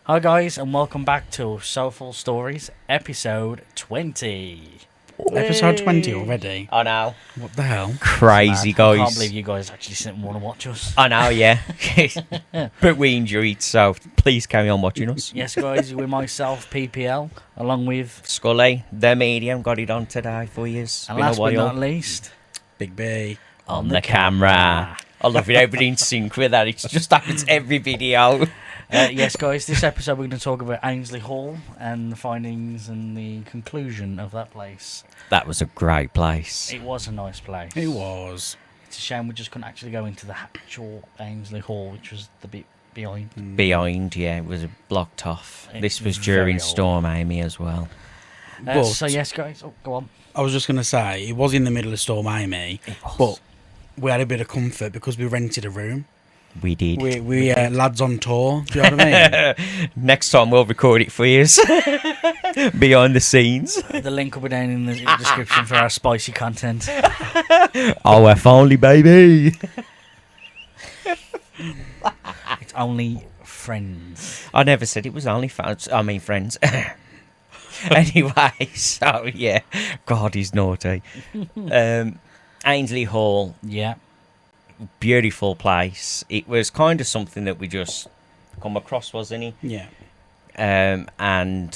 Hi guys, and welcome back to Soulful Stories, episode 20. Episode 20 already? I know. What the hell? Crazy, I guys. can't believe you guys actually sit and want to watch us. I know, yeah. But we enjoy it, so please carry on watching us. Yes guys, with myself, PPL, along with... Scully, the medium, got it on today for you. And last but not least... Big B. On the camera. I love it, everybody in sync with that. It just happens every video. Yes guys, this episode we're going to talk about Annesley Hall and the findings and the conclusion of that place. That was a great place. It was a nice place. It was. It's a shame we just couldn't actually go into the actual Annesley Hall, which was the bit behind. Behind, yeah, it was blocked off. This was very during old. Storm Amy as well. But- So yes guys, go on. I was just going to say, it was in the middle of Storm Amy, but we had a bit of comfort because we rented a room. We did. We lads on tour, do you know what I mean? Next time we'll record it for you. Behind the scenes. The link will be down in the description for our spicy content. Oh, if only, baby. It's only friends. I never said it was only fans. I mean, friends. Anyway, so yeah. God, he's naughty. Annesley Hall, Yeah. beautiful place. It was kind of something that we just come across, wasn't it? Yeah. And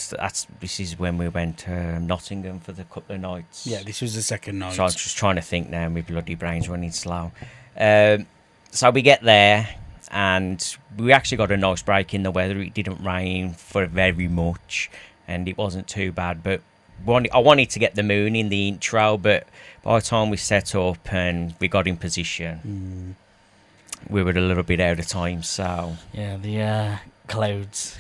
this is when we went to Nottingham for the couple of nights. Yeah, this was the second night. So I was just trying to think now, my bloody brain's running slow. So we get there, and we actually got a nice break in the weather. It didn't rain for very much, and it wasn't too bad. But I wanted to get the moon in the intro, but by the time we set up and we got in position, we were a little bit out of time. So Yeah, the clouds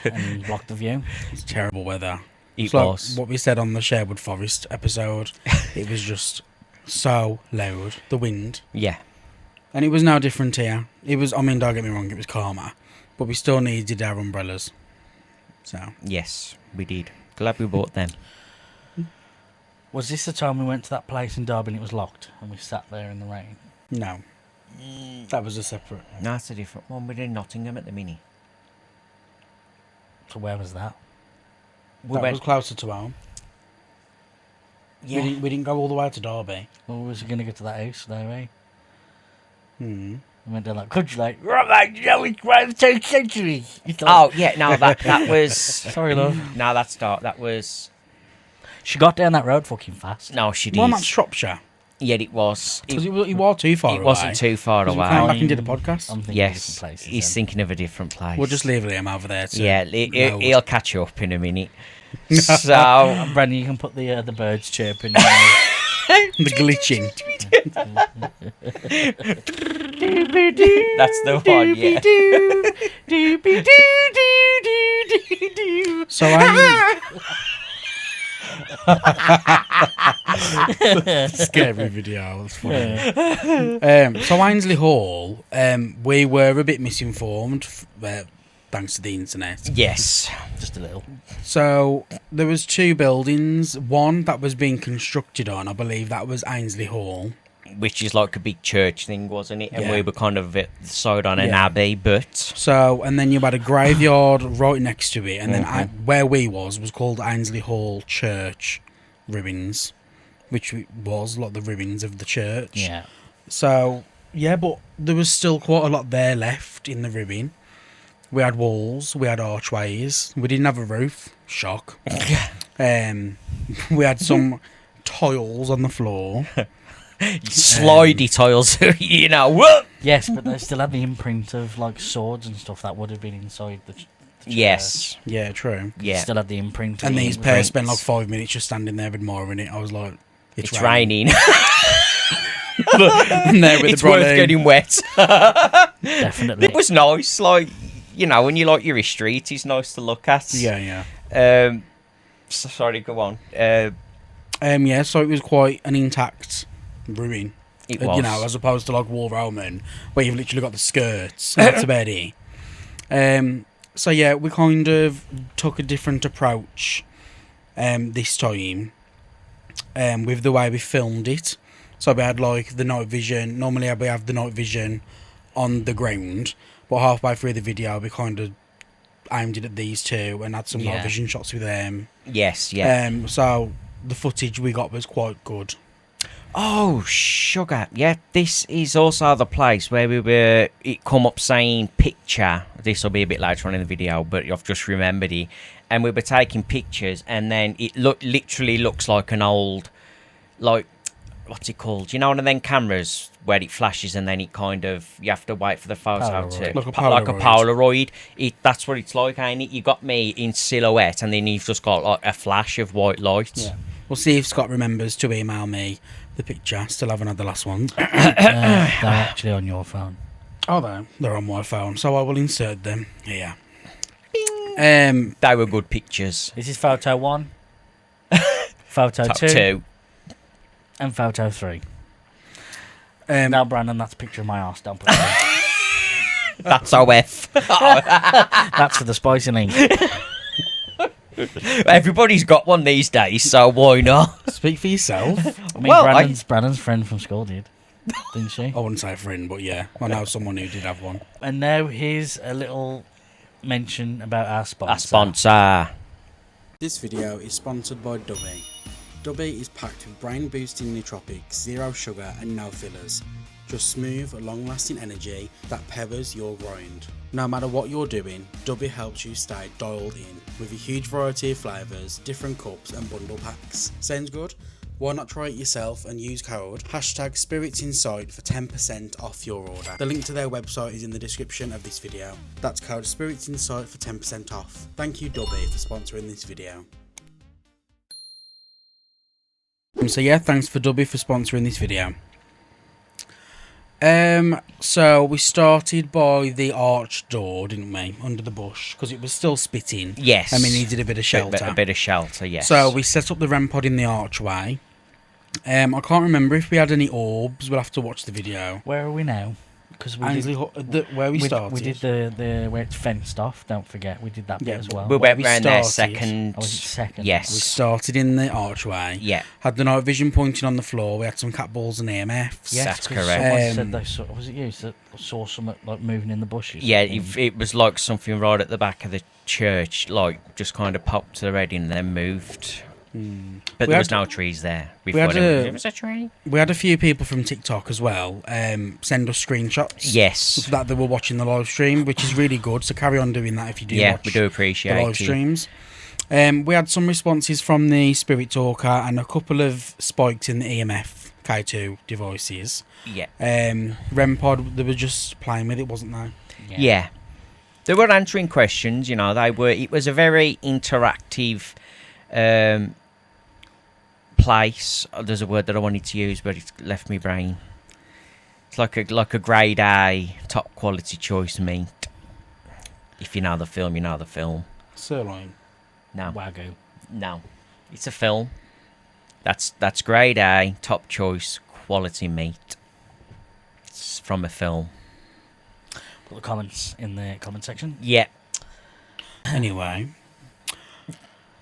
and blocked the view. It's terrible weather. it It's like was. what we said on the Sherwood Forest episode. It was just so loud, the wind. Yeah. And it was no different here. It was, I mean, don't get me wrong, it was calmer. But we still needed our umbrellas. So, Yes, we did. Glad we bought them. Was this the time we went to that place in Derby and it was locked and we sat there in the rain? no. That was a separate. No, that's a different one. We're in Nottingham at the minute. So where was that? That was closer to home. Yeah. We didn't go all the way to Derby. Well, was we going to get to that house there, eh? Hmm. We went down that country like, right, mate, you know, it's right 10th century. It's like, Oh, yeah, no, that was... sorry, love. No, that's dark. That was... She got down that road fucking fast. No, she did. Well, that's Shropshire. Yeah, it was. Because it was too far away. It wasn't too far 'Cause we came away. back and did a podcast. I'm thinking Yes, different places. he's then. thinking of a different place. We'll just leave Liam over there. To Yeah, load. he'll catch you up in a minute. So... Brandon, you can put the birds chirping. The glitching. That's the one, yeah. So I... Scary video. That's funny. So Annesley Hall, we were a bit misinformed, thanks to the internet. Yes. Just a little. So there was two buildings. One that was being constructed on, I believe that was Annesley Hall. Which is like a big church thing, wasn't it? And Yeah. we were kind of at the side on an Yeah. abbey, but... So, and then you had a graveyard right next to it, and then where we was called Annesley Hall Church Ruins, which was like the ruins of the church. Yeah. So, yeah, but there was still quite a lot there left in the ruin. We had walls, we had archways, we didn't have a roof. Shock. We had some tiles on the floor. Slidey tiles, you know. Whoop! Yes, but they still had the imprint of like swords and stuff that would have been inside the church. Yes. Yeah, true. Yeah. Still had the imprint. And of these the pairs imprints. spent like 5 minutes just standing there admiring it. I was like, It's raining. And there with It's the worth brolly. getting wet. Definitely. It was nice, like, you know, when you like your history, it is nice to look at. Yeah. Sorry, go on. Yeah, so it was quite an intact ruin. It You was. know, as opposed to like War Roman, where you've literally got the skirts and that's about it. So yeah, we kind of took a different approach this time with the way we filmed it. So we had like the night vision. Normally we have the night vision on the ground, but halfway through the video we kind of aimed it at these two and had some night Yeah. vision shots with them. Yes, yeah. So the footage we got was quite good. Oh, sugar. Yeah, this is also the place where it come up saying picture. This will be a bit later on in the video, but I've just remembered it. And we were taking pictures, and then it literally looks like an old, like, what's it called? You know, one of them cameras where it flashes and then it kind of, you have to wait for the photo Polaroid. to... Like a Like a Polaroid. That's what it's like, ain't it? You got me in silhouette, and then you've just got like a flash of white light. Yeah. We'll see if Scott remembers to email me the picture. Still haven't had the last one. They're actually on your phone. Oh, they're on my phone, so I will insert them here. They were good pictures. This is photo 1, photo Top 2, two. and photo 3. Um, Now, Brandon, that's a picture of my arse. Don't put it in. That's OF. That's for the spicy link. Everybody's got one these days, so why not? Speak for yourself. I mean, Well, Brandon's friend from school did, didn't she? I wouldn't say a friend, but yeah, I know someone who did have one. And now here's a little mention about our sponsor. A sponsor. This video is sponsored by Dubby. Dubby is packed with brain-boosting nootropics, zero sugar and no fillers. Just smooth, long-lasting energy that powers your grind. No matter what you're doing, Dubby helps you stay dialed in with a huge variety of flavours, different cups and bundle packs. Sounds good? Why not try it yourself and use code #SpiritSInside for 10% off your order. The link to their website is in the description of this video. That's code SpiritSInside for 10% off. Thank you Dubby for sponsoring this video. So yeah, thanks for Dubby for sponsoring this video. So we started by the arched door, didn't we? Under the bush, because it was still spitting. Yes. And we needed a bit of shelter. A bit of shelter, yes. So we set up the REM pod in the archway. I can't remember if we had any orbs. We'll have to watch the video. Where are we now? Because we Annesley, where we started. We did the where it's fenced off. Don't forget, we did that bit as well. we where went we round there started. second. Oh, was it second? Yes. We started in the archway. Yeah. Had the night vision pointing on the floor. We had some cat balls and EMFs. Yes, That's 'cause correct. Someone said they saw. Was it you that saw something like moving in the bushes? Yeah, it was like something right at the back of the church, like just kind of popped to the red and then moved. But there was no trees there. It was a tree. We had a few people from TikTok as well send us screenshots. Yes. That they were watching the live stream, which is really good. So carry on doing that if you do watch we do appreciate the live streams. We had some responses from the Spirit Talker and a couple of spikes in the EMF K2 devices. Yeah. REM pod, they were just playing with it, wasn't they? Yeah. They were answering questions, you know, it was a very interactive place. There's a word that I wanted to use, but it's left my brain. It's like a grade A, top quality choice meat. If you know the film, you know the film. Sirloin. No, Wagyu. no, it's a film. That's grade A, top choice quality meat. It's from a film. Put the comments in the comment section. Yeah. Anyway.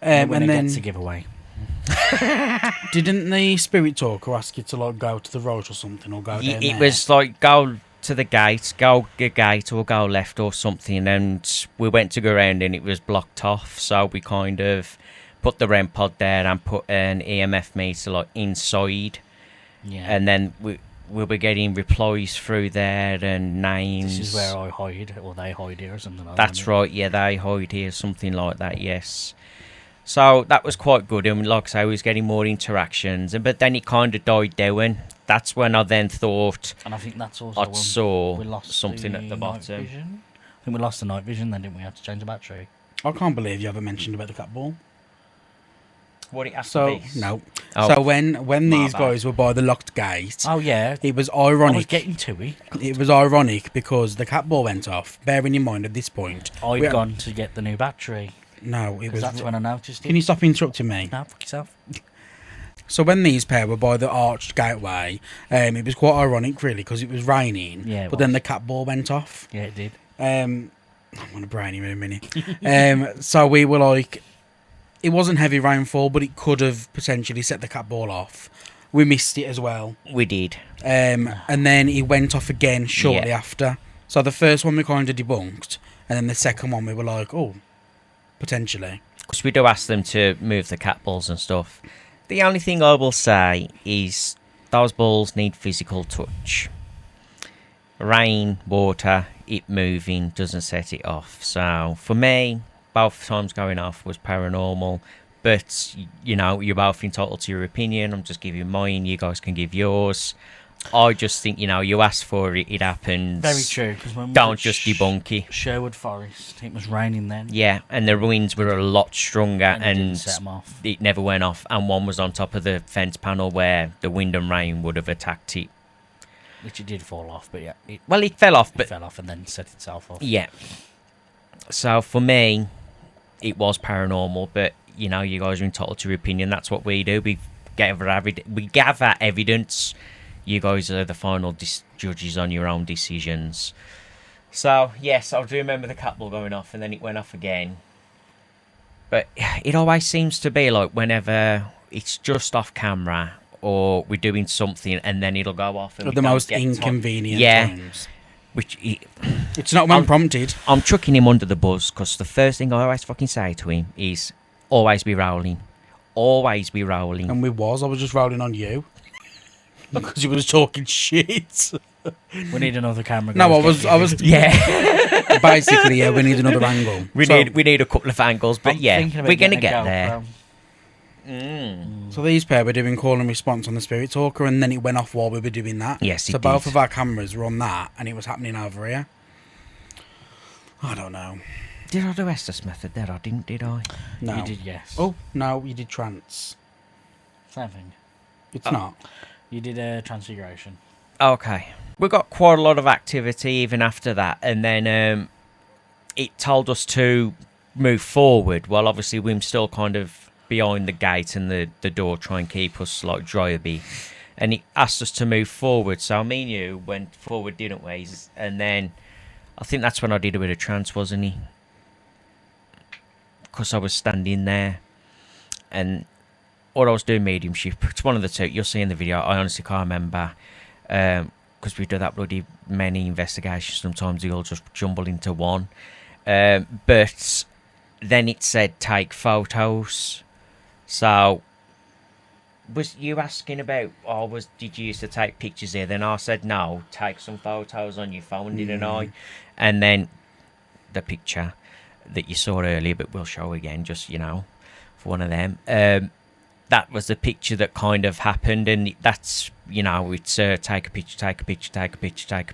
And and then gets a giveaway. didn't the Spirit Talker ask you to like go to the right or something, or go down It there? was like go to the gate, go the gate or go left or something, and we went to go around and it was blocked off, so we kind of put the REM pod there and put an EMF meter like inside, Yeah. and then we were getting replies through there and names. This is where I hide, or they hide here, or something like That's that. right, yeah, they hide here, something like that, yes. So that was quite good, and like I say, we was getting more interactions, but then it kind of died down. That's when I then thought And I think that's also I when saw we lost something the at the night bottom. vision. I think we lost the night vision, then didn't we have to change the battery? I can't believe you haven't mentioned about the cat ball. What it has So to be. no. Oh. So when My these bad. guys were by the locked gate, Oh yeah, it was I was ironic. getting to it. It was ironic because the cat ball went off. Bearing in mind at this point, I'd we had- gone to get the new battery. No, it Because was. that's when I noticed it. Can you stop interrupting me? No, fuck yourself. So when these pair were by the arched gateway, it was quite ironic, really, because it was raining. Yeah, it but then was. the cat ball went off. Yeah, it did. I'm gonna brain him in a minute. So we were like, it wasn't heavy rainfall, but it could have potentially set the cat ball off. We missed it as well. We did. And then it went off again shortly Yeah. after. So the first one we kind of debunked, and then the second one we were like, oh, potentially. Because we do ask them to move the cat balls and stuff. The only thing I will say is those balls need physical touch. Rain, water, it moving doesn't set it off. So for me, both times going off was paranormal. But, you know, you're both entitled to your opinion. I'm just giving mine. You guys can give yours. I just think, you know, you asked for it, it happens. Very true. Because when we Don't were just debunk it. Sherwood Forest, it was raining then. Yeah, and the winds were a lot stronger And it didn't and set 'em off. it never went off. And one was on top of the fence panel where the wind and rain would have attacked it. Which it did fall off, but yeah. It Well, it fell off, but fell off and then set itself off. yeah. So for me, it was paranormal, but, you know, you guys are entitled to your opinion. That's what we do. We gather evidence. You guys are the final judges on your own decisions. So, yes, I do remember the cat ball going off and then it went off again. But it always seems to be like whenever it's just off camera or we're doing something and then it'll go off. And At we the don't most get inconvenient Yeah. times. It's not when prompted. I'm chucking him under the bus because the first thing I always fucking say to him is always be rolling. Always be rolling. And I was just rolling on you. Because you was talking shit. We need another camera. No, guys. I was Yeah. basically, yeah, we need another angle. We need a couple of angles, but I'm yeah, thinking about we're going to getting a get there. GoPro. So these pair were doing call and response on the Spirit Talker, and then it went off while we were doing that. Yes, so it both did. of our cameras were on that, and it was happening over here. I don't know. Did I do Estes method there? I didn't, did I? No. You did, yes. Oh, no, you did trance. Same thing. It's not. You did Transfiguration. Okay. We got quite a lot of activity even after that, and then it told us to move forward. Well, obviously, we're still kind of behind the gate and the door, try and keep us like dry a bit. And it asked us to move forward. So me and you went forward, didn't we? And then I think that's when I did a bit of trance, wasn't he? Because I was standing there, and or I was doing mediumship. It's one of the two. You'll see in the video. I honestly can't remember. Because we do that bloody many investigations. Sometimes they all just jumble into one. But then it said take photos. So was you asking about? Did you used to take pictures here? Then I said no. Take some photos on your phone, didn't I? And then the picture that you saw earlier, but we'll show again, just for one of them. That was the picture that kind of happened, and that's, it's take a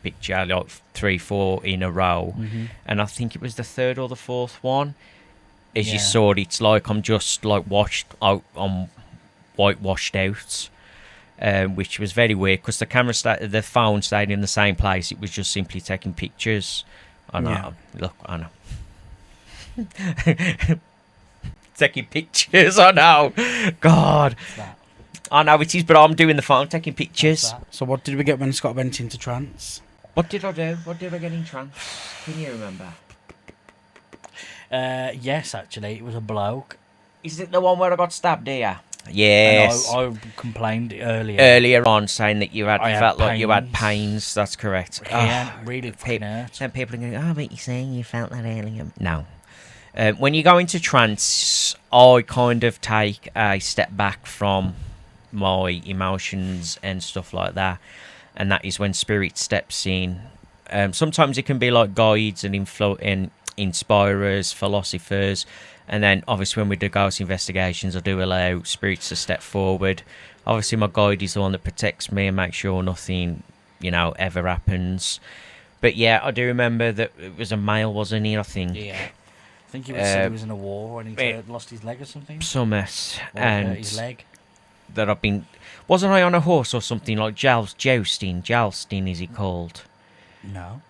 picture, like 3, 4 in a row. Mm-hmm. And I think it was the third or the fourth one. As you Yeah. saw it, it's like I'm just like whitewashed out, which was very weird because the phone stayed in the same place. It was just simply taking pictures. I know. Yeah. Look, I know. Taking pictures, I know. God. What's that? I know it is, but I'm doing the phone taking pictures. What's that? So what did we get when Scott went into trance? What did I do? What did I get in trance? Can you remember? Yes, actually, it was a bloke. Is it the one where I got stabbed here? Yes. And I complained earlier. Earlier on, saying that you I had felt like you had pains. pains. That's correct. Yeah, really fucking hurt. Some people are going, oh, but you're saying you felt that earlier. No. When you go into trance, I kind of take a step back from my emotions and stuff like that. And that is when spirit steps in. Sometimes it can be like guides and inspirers, philosophers. And then, obviously, when we do ghost investigations, I do allow spirits to step forward. Obviously, my guide is the one that protects me and makes sure nothing, ever happens. But, yeah, I do remember that it was a male, wasn't he, I think? Yeah. I think he said he was in a war and he lost his leg or something. Summit. Or And his leg. that I've been... Wasn't I on a horse or something like jousting? Jousting, is it called? No.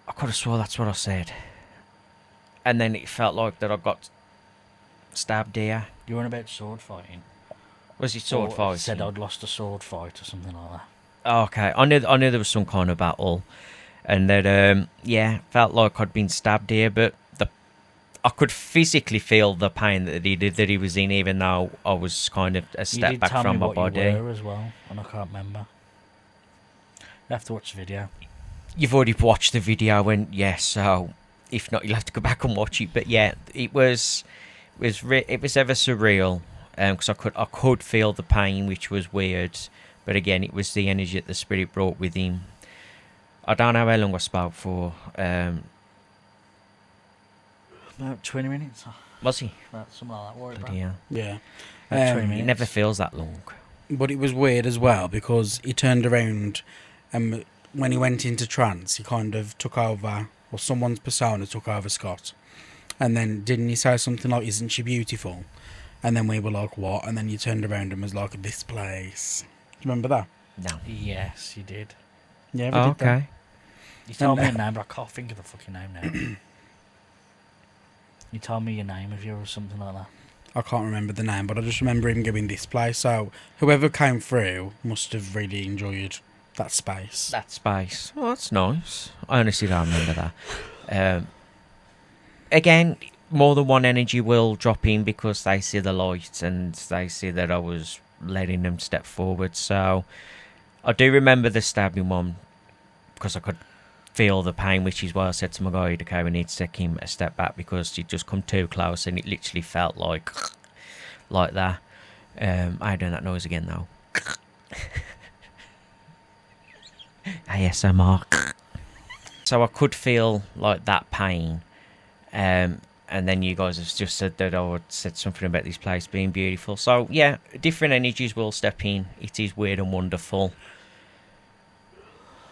I could have swore that's what I said. And then it felt like that I got stabbed here. You weren't about sword fighting. Was it sword Or fighting? said I'd lost a sword fight or something like that. Oh, okay, I knew there was some kind of battle, and that felt like I'd been stabbed here, but I could physically feel the pain that he was in, even though I was kind of a step back from my body. You were as well, and I can't remember. You have to watch the video. You've already watched the video, and yes, so If not, you'll have to go back and watch it. But yeah, it was ever surreal, because I could feel the pain, which was weird. But again, it was the energy that the spirit brought with him. I don't know how long I spoke for. About 20 minutes. Was he? Something like that. Worried about. Yeah. Yeah. About 20 It minutes. never feels that long. But it was weird as well because he turned around and when he went into trance, he kind of took over, or someone's persona took over Scott. And then didn't he say something like, "Isn't she beautiful?" And then we were like, "What?" And then you turned around and was like, "This place." Do you remember that? No. Yes, you did. Yeah, we Oh, did that. okay. You told me a name, but I can't think of the fucking name now. You told me your name of you or something like that. I can't remember the name, but I just remember him going this place. So whoever came through must have really enjoyed that space. That space. Oh, that's nice. I honestly don't remember that. Again, more than one energy will drop in because they see the light and they see that I was letting them step forward. So I do remember the stabbing one because I could feel the pain, which is why I said to my guide, okay, we need to take him a step back because he'd just come too close and it literally felt like that. I ain't doing that noise again though. ASMR. So I could feel like that pain. And then you guys have just said that I said something about this place being beautiful. So yeah, different energies will step in. It is weird and wonderful.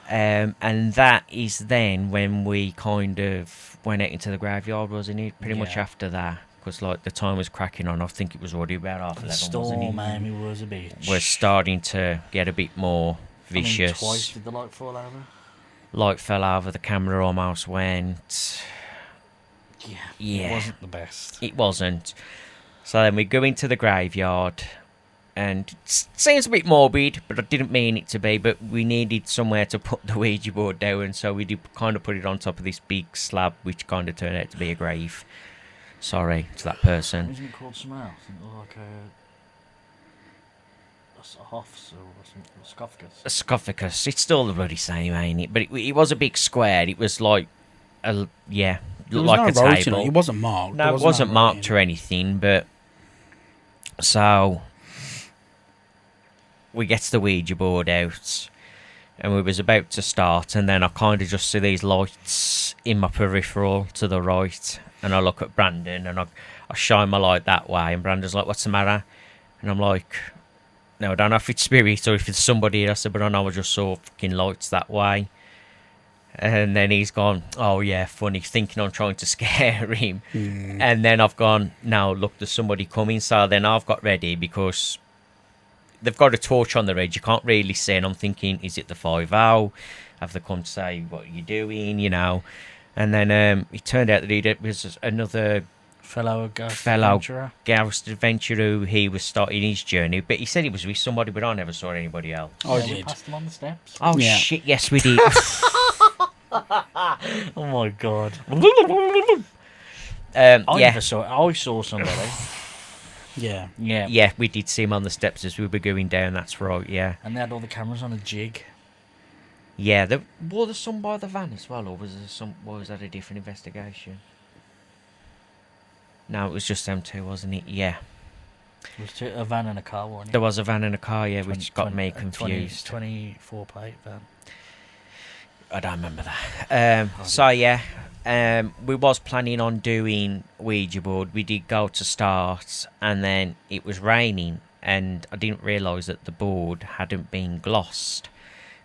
And that is then when we kind of went out into the graveyard, wasn't it? Pretty much after that, because like the time was cracking on. I think it was already about half 11, The wasn't storm, it? man, it was a bitch. We're starting to get a bit more I mean, vicious. twice did the light fall over? Light fell over, the camera almost went. Yeah. It wasn't the best. It wasn't. So then we go into the graveyard, and it seems a bit morbid, but I didn't mean it to be. But we needed somewhere to put the Ouija board down, so we did kind of put it on top of this big slab, which kind of turned out to be a grave. Sorry to that person. Isn't it called something else? Isn't it like a hoffs or something? A scoffus? A sarcophagus. It's still the bloody same, ain't it? But it was a big square. It was like There was like no a writing table. on it. It wasn't marked. No, There it wasn't no marked writing. or anything, but so we get the Ouija board out and we was about to start, and then I kind of just see these lights in my peripheral to the right, and I look at Brandon and I shine my light that way, and Brandon's like, "What's the matter?" And I'm like, "No, I don't know if it's spirit or if it's somebody." I said, "But I know I just saw fucking lights that way." And then he's gone, "Oh yeah, funny," thinking I'm trying to scare him. And then I've gone, "Now look, there's somebody coming." So then I've got ready because they've got a torch on the edge. You can't really see. And I'm thinking, is it the 5-0? Have they come to say, "What are you doing?" You know. And then it turned out that it was another Fellow adventurer. ghost adventurer who he was starting his journey. But he said he was with somebody, but I never saw anybody else. I We did. passed him on the steps. Oh Yeah. shit! Yes, we did. Oh my god. I Yeah. never saw it. I saw somebody. Yeah. Yeah. Yeah, we did see him on the steps as we were going down. That's right. Yeah, And they had all the cameras on a jig. yeah. Was there some by the van as well, or was there some? Or was that a different investigation? No, it was just them two, wasn't it? Yeah, There was a van and a car, wasn't it? there was a van and a car. Yeah, which got 20 me a 20 confused. 24 plate van. I don't remember that. So yeah, we was planning on doing Ouija board. We did go to start, and then it was raining, and I didn't realise that the board hadn't been glossed.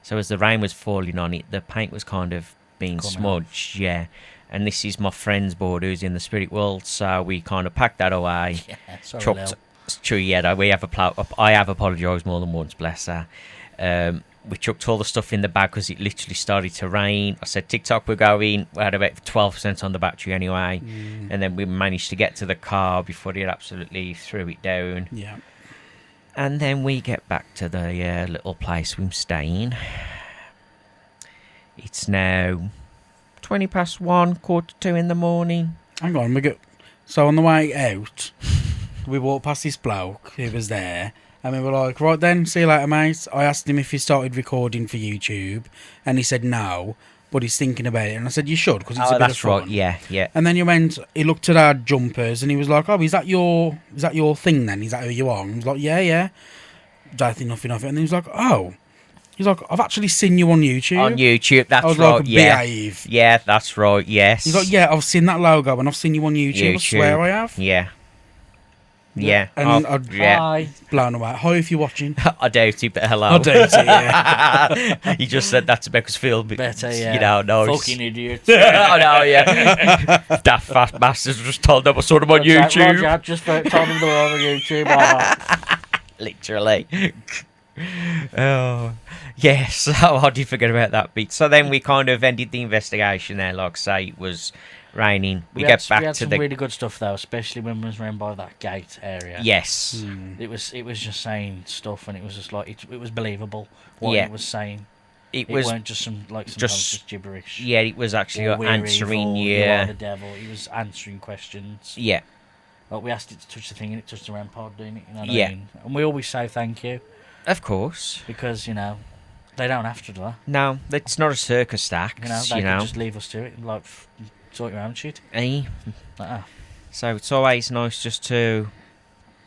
So as the rain was falling on it, the paint was kind of being Coming smudged. Yeah, and this is my friend's board who's in the spirit world, so we kind of packed that away. Yeah, sorry, Chopped. Lil. It's true, yeah. I have apologised more than once, bless her. We chucked all the stuff in the bag because it literally started to rain. I said, TikTok, we're going. We had about 12% on the battery anyway. And then we managed to get to the car before it absolutely threw it down. Yeah. And then we get back to the little place we're staying. It's now 1:20, 1:45 in the morning. Hang on, so on the way out, we walked past this bloke who was there, and we were like, "Right then, see you later, mate." I asked him if he started recording for YouTube, and he said no. but he's thinking about it. And I said, you should, because it's a Oh, bit that's of fun. right. Yeah. And then he looked at our jumpers, and he was like, oh, is that your thing then? Is that who you are? And I was like, yeah. Don't think nothing of it. And he was like, oh. He's like, I've actually seen you on YouTube. On YouTube, that's I was right. like, behave. Yeah, that's right. Yes. He's like, yeah, I've seen that logo, and I've seen you on YouTube. I swear I have. Yeah. And Hi. blown away. Hi, if you're watching. I doubt it, but hello. I doubt it, yeah. You just said that to make us feel Better, yeah. you know, nice. Fucking idiot. I know, yeah. That fast bastards just told them I saw them on YouTube. Roger, I've just told them they were on YouTube. Literally. Oh, yes. How do you forget about that bit? So then we kind of ended the investigation there. Like I say, it was raining. We had back to some the really good stuff though, especially when we was around by that gate area. yes. It was just saying stuff, and it was just like it was believable what Yeah. it was saying. It It was weren't just sometimes just- just gibberish. yeah. It was actually Or we're answering evil, you are you. the devil. He was answering questions. Yeah. Like we asked it to touch the thing, and it touched the RAM pod, didn't it? You know what Yeah. I mean? And we always say thank you Of course. because they don't have to do that. No, it's not a circus stack. They can just leave us to it and like sort your own shit. Eh? So it's always nice just to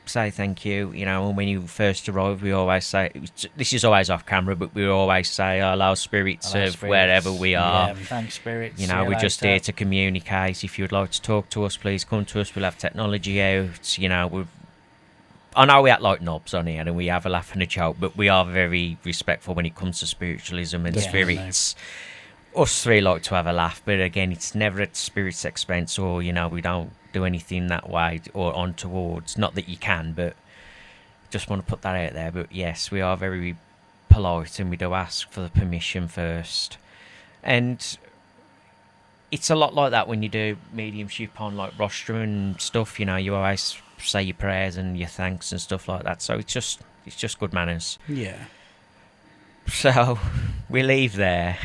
say thank you. And when you first arrive, we always say, this is always off camera, but we always say, hello, spirits Hello, of spirits. wherever we are. Yeah, thanks, spirits. See We're you just later. here to communicate. If you'd like to talk to us, please come to us. We'll have technology out. I know we act like knobs on here and we have a laugh and a joke, but we are very respectful when it comes to spiritualism and Definitely. spirits. Us three like to have a laugh, but again, it's never at spirit's expense, or we don't do anything that way or on towards. Not that you can, but just want to put that out there. But yes, we are very polite and we do ask for the permission first. And it's a lot like that when you do mediumship on like rostrum and stuff. You always say your prayers and your thanks and stuff like that. So it's just good manners. Yeah. So we leave there.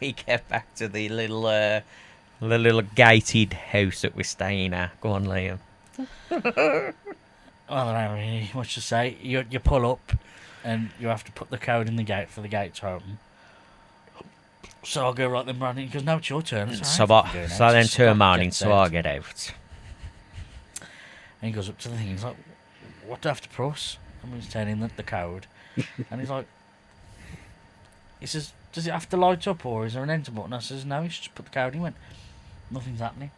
We get back to the little gated house that we're staying at. Go on, Liam. Well, I don't really much to say. You pull up, and you have to put the code in the gate for the gate to open. So I'll go right then, Brandon. He goes, "No, it's your turn." So then turn morning, so I get out. And he goes up to the thing. He's like, "What do I have to press?" And he's telling him the code, and he's like, he says, "Does it have to light up, or is there an enter button?" I says, "No, you should just put the code." He went, "Nothing's happening."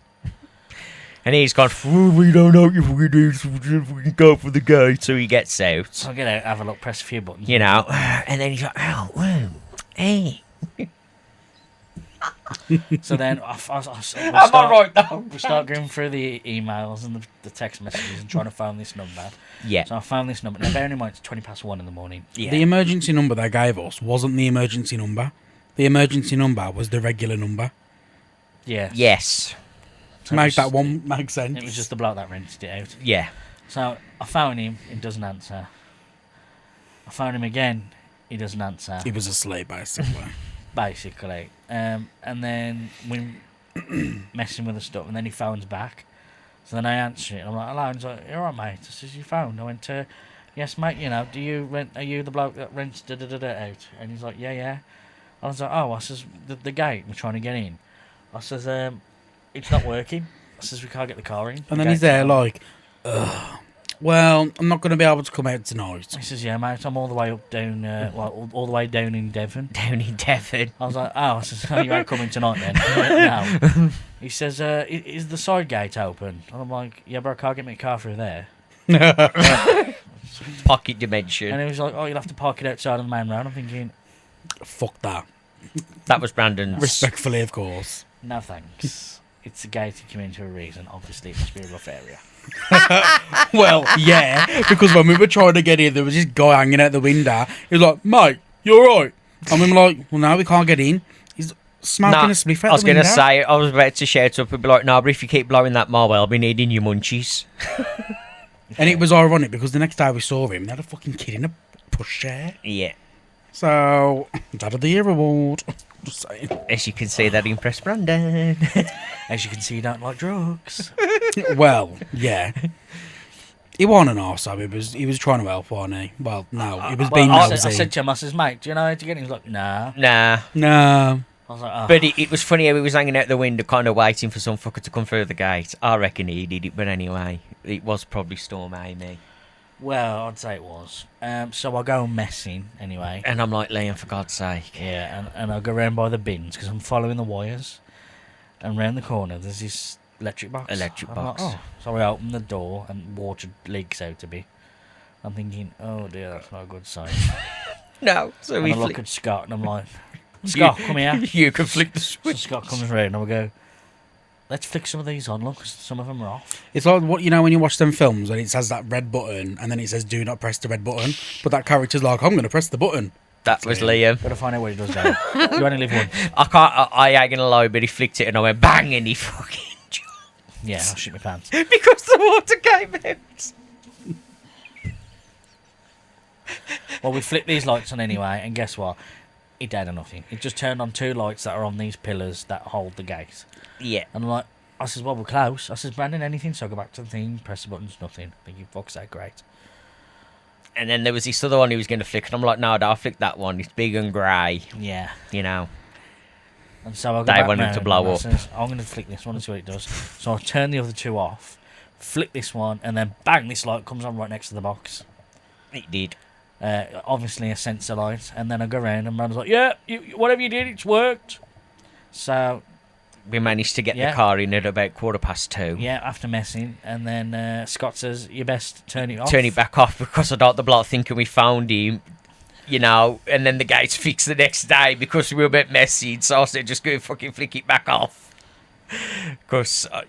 And he's gone, we don't know if we do, so we can go for the gate. So he gets out. So I get out, have a look, press a few buttons. And then he's like, oh, whoa, hey. So then we start going through the emails and the text messages and trying to find this number. Yeah. So I found this number. Now, bearing in mind, it's 1:20 in the morning. Yeah. The emergency number they gave us wasn't the emergency number. The emergency number was the regular number. Yeah. Yes. To make that one make sense. It was just the bloke that rented it out. Yeah. So I found him, he doesn't answer. I found him again, he doesn't answer. He was asleep, basically. Basically. And then we messing with the stuff, and then he phones back. So then I answer it, and I'm like, hello, and he's like, you alright, mate? I says, you phoned? I went, yes, mate, are you the bloke that rents da-da-da-da out? And he's like, yeah. I was like, oh, I says, the gate, we're trying to get in. I says, it's not working. I says, we can't get the car in. And then he's there like, ugh. Well, I'm not going to be able to come out tonight. He says, yeah, mate, I'm all the way up down, all the way down in Devon. Down in Devon. I was like, oh, I says, oh, you ain't coming tonight then? No. He says, is the side gate open? And I'm like, yeah, but I can't get my car through there. Pocket dimension. And he was like, oh, you'll have to park it outside on the main road. I'm thinking, Fuck that. That was Brandon's. Respectfully, of course. no thanks. It's a gate you come into for a reason. Obviously, it must be a rough area. Well, yeah, because when we were trying to get in, there was this guy hanging out the window. He was like, mate, you alright? And we were like, well, no, we can't get in. He's smoking a spliff out I was the window. going to say, I was about to shout up and be like, no, but if you keep blowing that marble, I'll be needing your munchies. And it was ironic because the next day we saw him, they had a fucking kid in a pushchair. Yeah. So, Dad of the Year award. Just saying. As you can see, that impressed Brandon. As you can see, you don't like drugs. Well, yeah. He wasn't an arsehole. He was trying to help, wasn't he? Well, no, he was being I nosy. said to him, I says, mate, do you know how to get in? He was like, nah. Nah. No. I I was like, oh. But it was funny how he was hanging out the window, kind of waiting for some fucker to come through the gate. I reckon he did it, but anyway, it was probably Storm Amy. Well, I'd say it was. So I go messing anyway. And I'm like, Liam, for God's sake. Yeah, and I go round by the bins because I'm following the wires. And round the corner, there's this electric box. Electric I'm box. Like, oh. So I open the door and water leaks out a bit. I'm thinking, oh dear, that's not a good sign. No. So and we I look at Scott and I'm like, Scott, come here. You can flick the So switch. Scott comes round and we go, let's flick some of these on, look, 'cause some of them are off. It's like what when you watch them films and it says that red button and then it says do not press the red button, but that character's like, I'm going to press the button. That was Liam. Gotta find out where he does that. You only live once. I ain't gonna lie, but he flicked it and I went bang and he fucking jumped. Yeah, I'll shit my pants. Because the water came out. Well, we flipped these lights on anyway, and guess what? It did nothing. It just turned on 2 lights that are on these pillars that hold the gate. Yeah. And I'm like, I says, well, we're close. I says, Brandon, anything? So I go back to the thing, press the buttons, nothing. Thinking, fuck's that, great. And then there was this other one he was going to flick, and I'm like, no, I'll flick that one. It's big and grey, Yeah. you know. And so I go They back want him round to blow and I up. says, I'm going to flick this one and see what it does. So I turn the other 2 off, flick this one, and then bang, this light comes on right next to the box. It did. Obviously a sensor light. And then I go around and Brandon's like, yeah, whatever you did, it's worked. So... We managed to get Yeah. the car in at about 2:15. Yeah, after messing, and then Scott says, you best turn it off. Turn it back off because I don't want the bloke thinking we found him, you know, and then the gates fixed the next day because we were a bit messy. So I said, just go fucking flick it back off. Because, I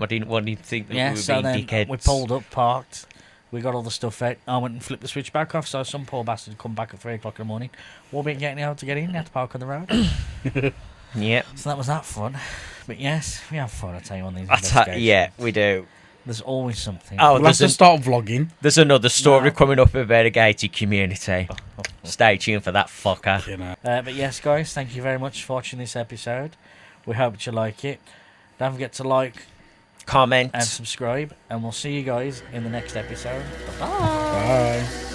didn't want him to think that we were so being then dickheads. we pulled up, parked, we got all the stuff out. I went and flipped the switch back off, so some poor bastard come back at 3 o'clock in the morning. Weren't getting out to get in, they had to park on the road. Yep. So that was that fun. But yes, we have fun, I tell you, on these Yeah, investigations. we do. There's always something. Oh, We'll have to start vlogging. There's another story No. coming up about a gated community. Stay tuned for that fucker. You know. But yes, guys, thank you very much for watching this episode. We hope that you like it. Don't forget to like Comment. and subscribe, and we'll see you guys in the next episode. Bye-bye. Bye.